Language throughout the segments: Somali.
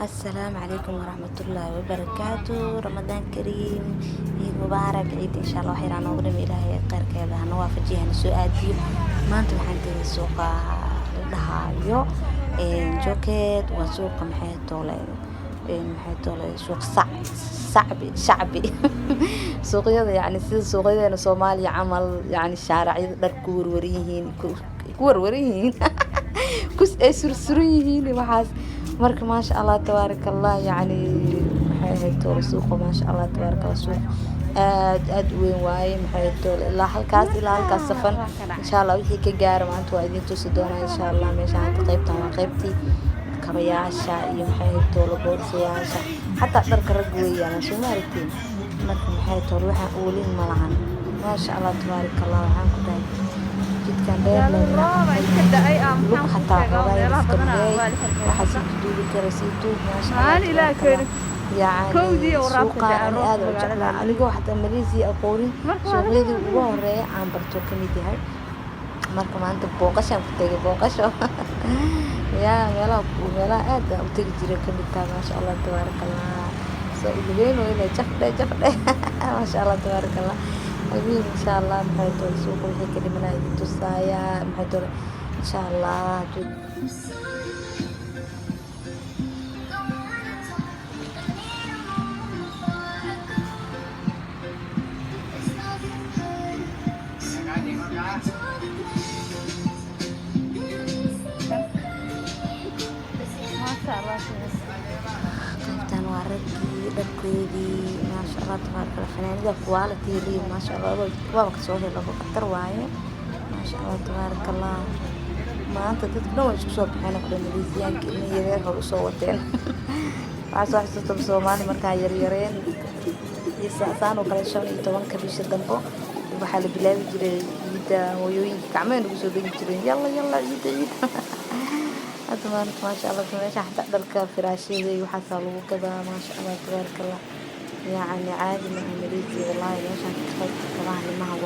السلام عليكم ورحمة الله وبركاته. رمضان كريم، عيد مبارك، عيد إن شاء الله خير. أنا أقول إلهي خير كذا نوافج جهة سؤال دي ما أنتم حنتي السوق لها جوكيت وسوق محيط سوق شعبي سوق يعني سوق سومالي عمل يعني الشارع دركور وريهين كوس أي سرسريهين وحاس مرك ما شاء الله تبارك الله يعني محيط سوق ما شاء الله تبارك الله سوق وين واي محيط إلا هالكاس سفن إن شاء الله وحي كجار ما أنتوا عايزين تصدقون إن شاء الله مش قيبتي كبياشة محيط بورسياشة حتى درك رجوية أنا شو مارتين مرك محيط روحها أولين ملعن ما شاء الله تبارك الله وعنكم داي جدكان داير لوك حتى غاية مسكرية وحسيت جدودي كرسيتو ما شاء الله تبارك الله يعني سوقا أنا آدم وجعلها أنا جو حتى ماليزي أقولي سوقيدي وهري عن برتو كميدي هاي marka maanta booqashaan ku tagay booqasho yaa meela aad u tagi jiray kamid tahay maasha Allah tabarakallah soo ilaahay inay jafdhe maasha Allah tabarakallah abiin insha Allah maxay tahay suuqa wixii ka dhimanay tusaaya maxay tahay insha Allah قبتان واردي دكويدي ما شاء الله تبارك الله فنانيدا كواليتي لي ما شاء الله وابك سوهي لو قطر وايه ما شاء الله تبارك الله ما انت تتكلم ايش كسو بخينا كل ماليزيان كلمه يدير هو سو وتين waxaa soo xasuusta Soomaali markaa yaryareen isaan oo kale 15 bisha dambo waxaa la bilaabi jiray ciida hooyooyinka gacmeen ugu soo dhigi jireen yalla ciida أتمنى ما شاء الله تمشي حتى درك فراشي زي وحصل وكذا ما شاء الله تبارك الله يعني عادي مع ماليزي والله ما شاء الله تخيل كمان ما هو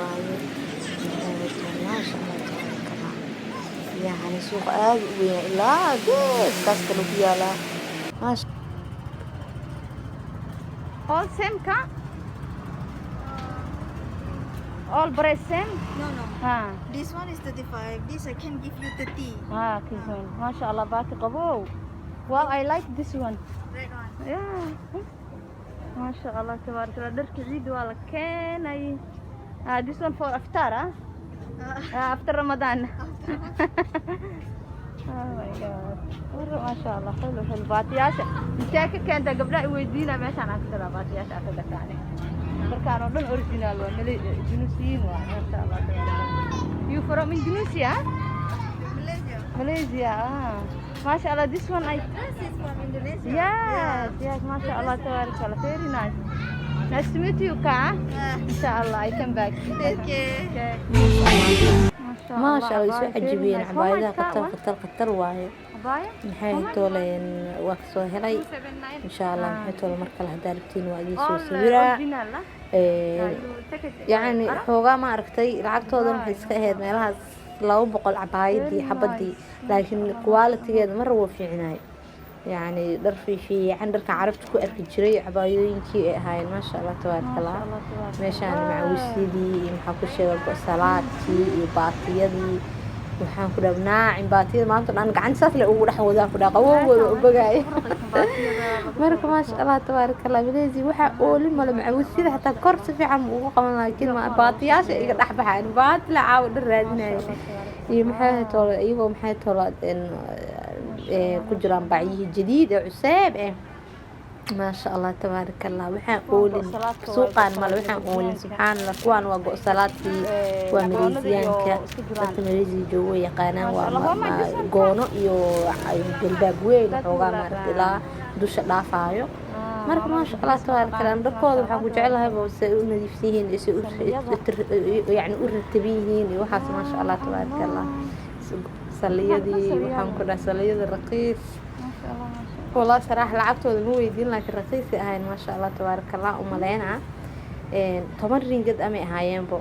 ما شاء الله تبارك الله يعني سوق وين لا جد كاستلو فيها لا ما شاء All same ka? All price same? No. This one is 35. This I can give you 30. Okay, fine. MashaAllah, bati qabo. Wow, I like this one. Red one. Yeah. MashaAllah, tabarakallah. Darki Eid waa la keenay. This one for after, after Ramadan. Oh my God. MashaAllah, حلو baatiyaasha. Intee ka keenta gabdhaha i weydiina meeshaan aan ka galaa baatiyaasha aan ka gataane. Markaan oo dhan original waa Indonesian waa MashaAllah. You from Indonesia? Malaysia. MashaAllah, this one I. This is from Indonesia. Yes, MashaAllah, tabarakallah. Very nice. Nice to meet you, Ka. Inshallah, I come back. Take care. ما شاء الله يسوي عجيبين عبايدها قطر واي عباية محي تولين وكسو هلاي إن شاء الله محي تول مركل هداربتين وأجي سو سويرة يعني حوغا ما أركتي لعبتو ذا محي سكهد ميلها لو بقول عبايدي حبدي لكن كواليتي هذا مرة وفي عناية يعني درفي في عندك عرفت كو أركجري عبايدينكي هاي ما شاء الله تبارك الله ماشان مع وسيدي محاكو شيء سلاتي باطيدي waxaan ku dhabnaa baatida maanta dhan gacan saas la ugu dhaxwada ku dhaqawo bagaay marka ma sha Allah tabarakallah bileezi waxa ooli mala macawsida hatta kor si fiican ugu qaban laakiin ma baatiyaasha iga dhaxbaxaan baat la caawd raadinay iyo maxay tolo iyagoo maxay tolo ku jiraan bacyi jadiid cusub ما شاء الله تبارك الله وحان قولين سوقان مال وحان قولين سبحان الله كوان وقو صلاتي ومريزيانك بس مريزي جو يقانان وقونو iyo galbaab weyn xoogaa martila dusha dhaafaayo marka ma sha Allah tabaaraka Allah dadkooda waxaan ku jecelahay oo say u nadiifsiin yani u ratbiyiin iyo waxaas ma sha Allah tabaaraka Allah saliyadii waxaan ku dhahay saliyada raqiis والله صراحة لعبته مو يدين لكن رخيصة هاي ما شاء الله تبارك الله وملينا تمرين قد أمي هايين بو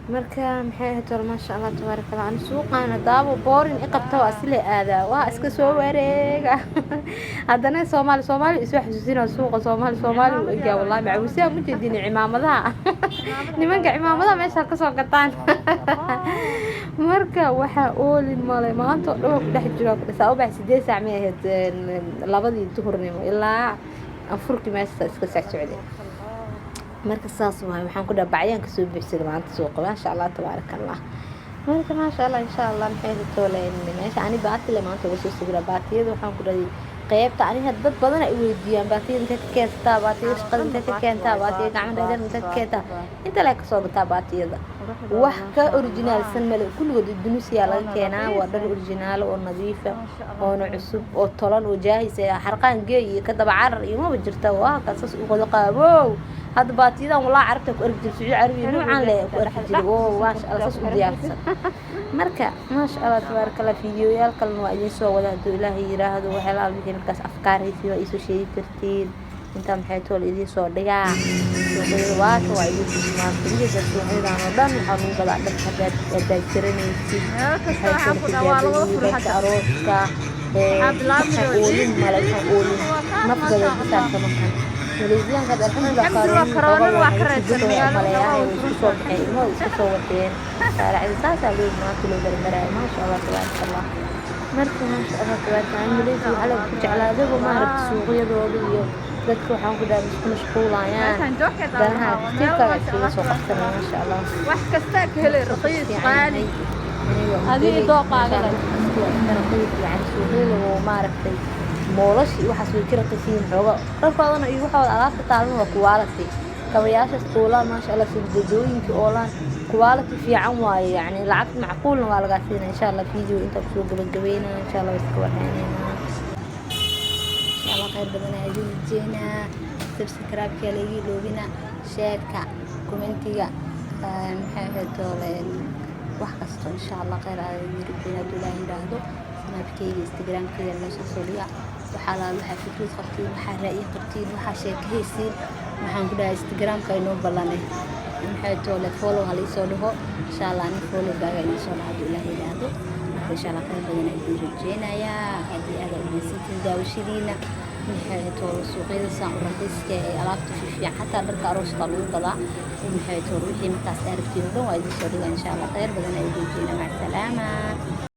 marka maxay ahayd wal maasha Allah tabaaraka Allah aan suuqaana daabo boorin i qabta waa sile aada waa iska soo wareega haddana Soomaali isu xasuusina suuqa Soomaali u egaa wallahi macawisa ma jeedin cimaamadaha nimanka cimaamadaha meesha ka soo gataan marka waxa oolin malay maanta oo dhow ku dhex jiro ku dhisaa ubax 8 saac ma ahayd labadii duhurnimo ilaa afurkii meesha iska socday marka saas waxaan ku dhaabacayaan ka soo bixisay maanta suuqa maasha Allah tabaaraka Allah marka maasha Allah insha Allah maxay tooleen meesha ani baatile maanta uga soo sawira baatiyada waxaan ku dhaday qaybta aniga dad badan ay weydiiyaan baatiyada inta ka keenta baatiyada shaqada inta ka keenta baatiyada gacmaha inta ka keenta inta la ka soo gataa baatiyada wax ka original san male kulligood Indonesia laga keenaa waa dhar original oo nadiif ah oo cusub oo tolan oo jaahis ah harqaan geey ka daba carar iyo ma jirta waa ka sas u qado qaabo هذا باتيدا والله عرفت أرجع سعودي عربي نوعا لا أرجع ما شاء الله صوص ديالسا مركا ما شاء الله تبارك الله فيديو يالكل وأجي سو ولا دو إلهي يراهد وحلال بيجي مركز أفكاري في وإيسو شيء كرتين أنت محيط ولا إيدي صور دجا وغيروات وإيدي تسمع كل جزء سوي ده نضام حنون قبل عدم حاجات تذكرني في حيث الجديد أروسكا أقولين ملك أقولين نفضل الكتاب كمان ماليزيان هذا الحمد لله قارون وكرت ملايين وسوق حيمو وسوق وتين شارع الأساس اللي ما كله بالمراي ما شاء الله تبارك الله مركز ما شاء الله تبارك الله ماليزيا على على ذا وما عرفت سوق يدوي dadku waxaan ku dhahay isku mashquulayaan danaha kitiibka soo qabtana ma sha Allah wax kasta ka helay raqiis qaali adii dooqaaga يعني suuqyada oo maaragtay moolashi waxaas way kira qisiin xooga dharkoodana iyo waxooda alaabta taalan waa quality kabayaasha tuulaan ma sha Allah sidooyinka oolaan quality fiican waaye yani lacag macquulna waa laga siinaa insha Allah video inta ku soo gabagabeynaa insha Allah iska waxaynayna الله خير بدنا يجينا جينا سبسكرايب كلي لوبنا شيركا كومنتيغا محاهدولين wax kasto insha Allah khayr ay yirina Ilaahay raahdo snapkeyga instagramkeyga meesha soo dhiga waxa la waxa fikrad qabtiin waxa ra'yi qabtiin waxa sheekaysiin waxaan ku dhahay instagramka inoo ballanay محاهدولين follow hal soo dhaho insha Allah ani follow baaga inoo soo dhaho Ilaahay raahdo insha Allah khayr badana yirina ya hadii aad u haysatiin daawashadiina محاهدولين suuqyada saan u raqiiska ee alaabta fiican xataa dharka arooska lagu gadaa محاهدولين wixii markaas aragtiin oo dhan waa idin soo dhigaa insha Allah khayr badan ay idin jeena mac salaama